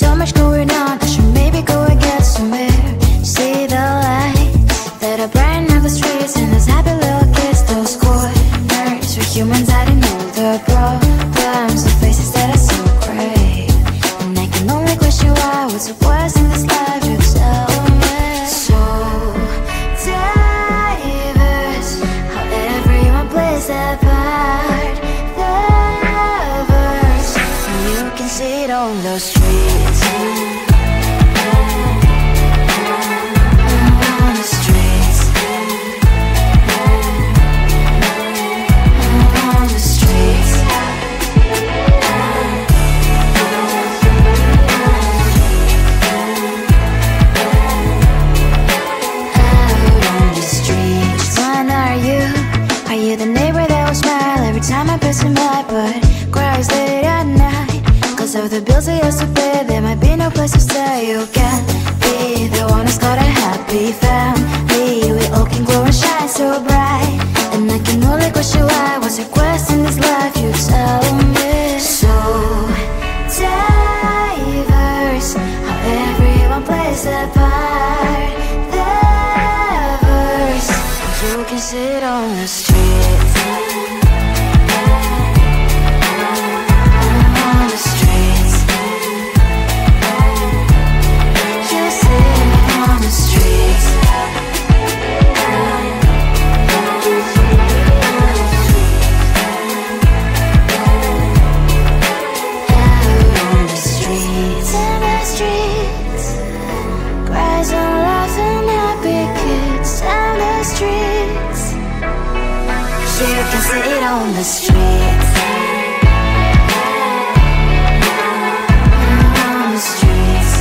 so much going on, I should maybe go and get some air. See the lights that are brighten up the streets, and those happy little kids, those corners where humans hiding all the problems, the faces that are so gray. And I can only question why, what's the worst in this life, you tell me. So diverse, how everyone plays their part, their verse, and you can see it on the streets. On the streets. On the streets. One, are you the neighbor that will smile every time I pass him by, but cries late at night? Cause of the bills he has to pay, there might be no place to stay. You can be the one who's got a happy family. We all can glow and shine so bright, and I can only question why, what's your quest in this life, you tell me. So diverse, how everyone plays their part, their verse, you can sit on the streets. On the streets. You sit on the streets. Out on the streets. In the streets. Cries and laughing happy kids. Down the streets. You can sit on the streets. On the streets.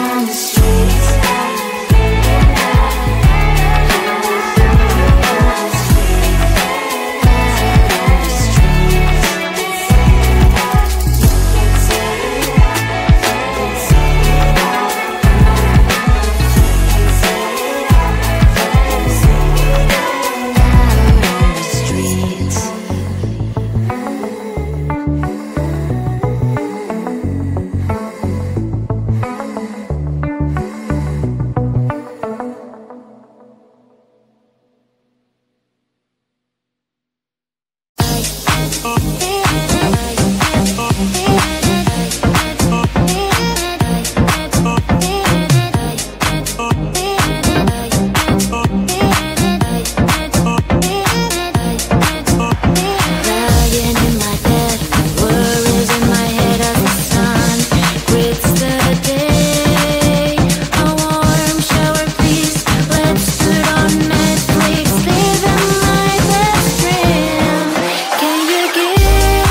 On the streets. Can you give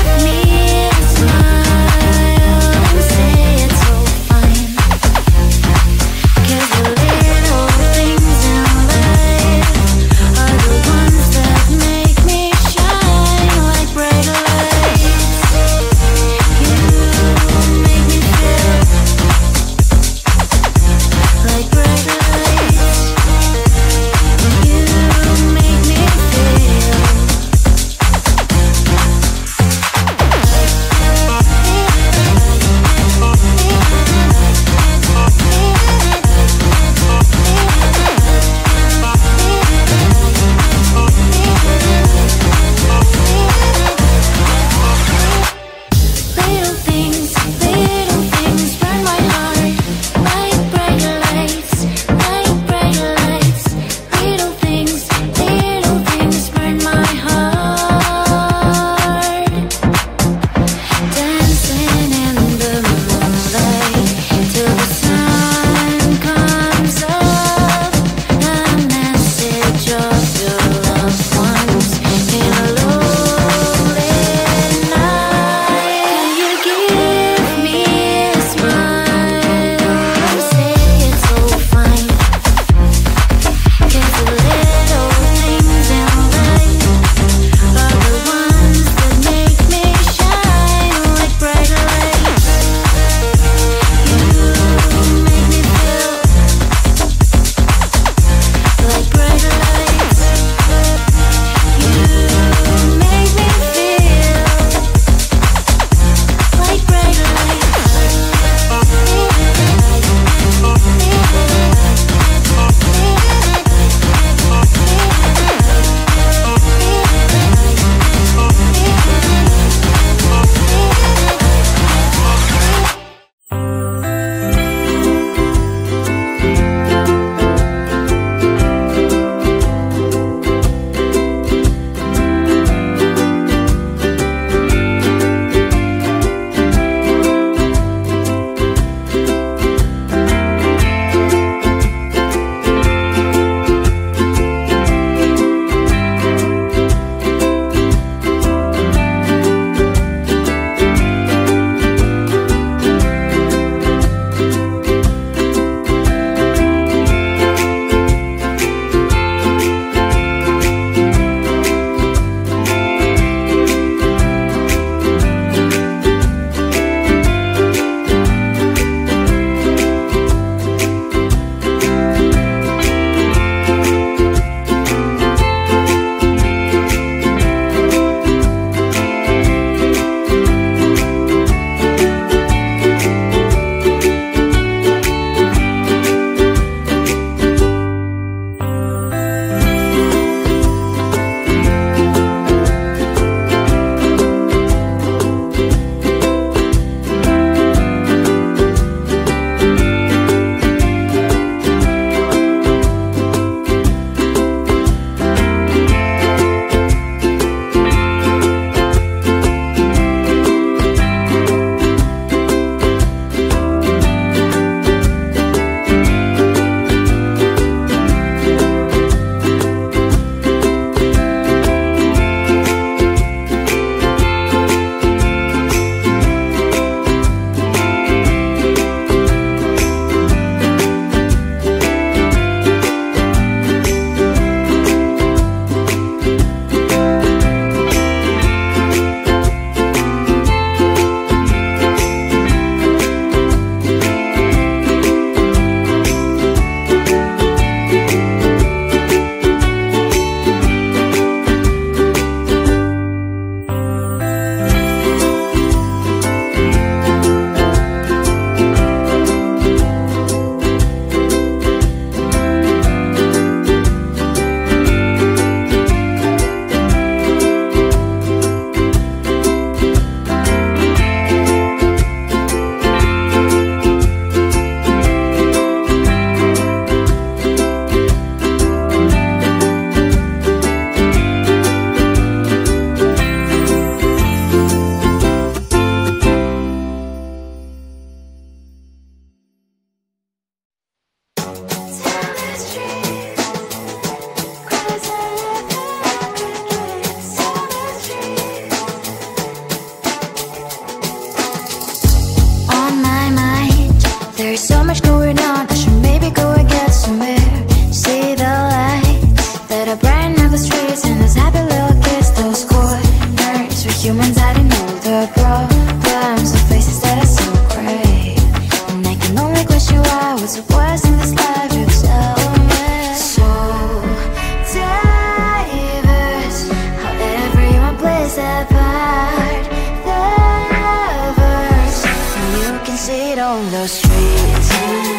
it on the streets.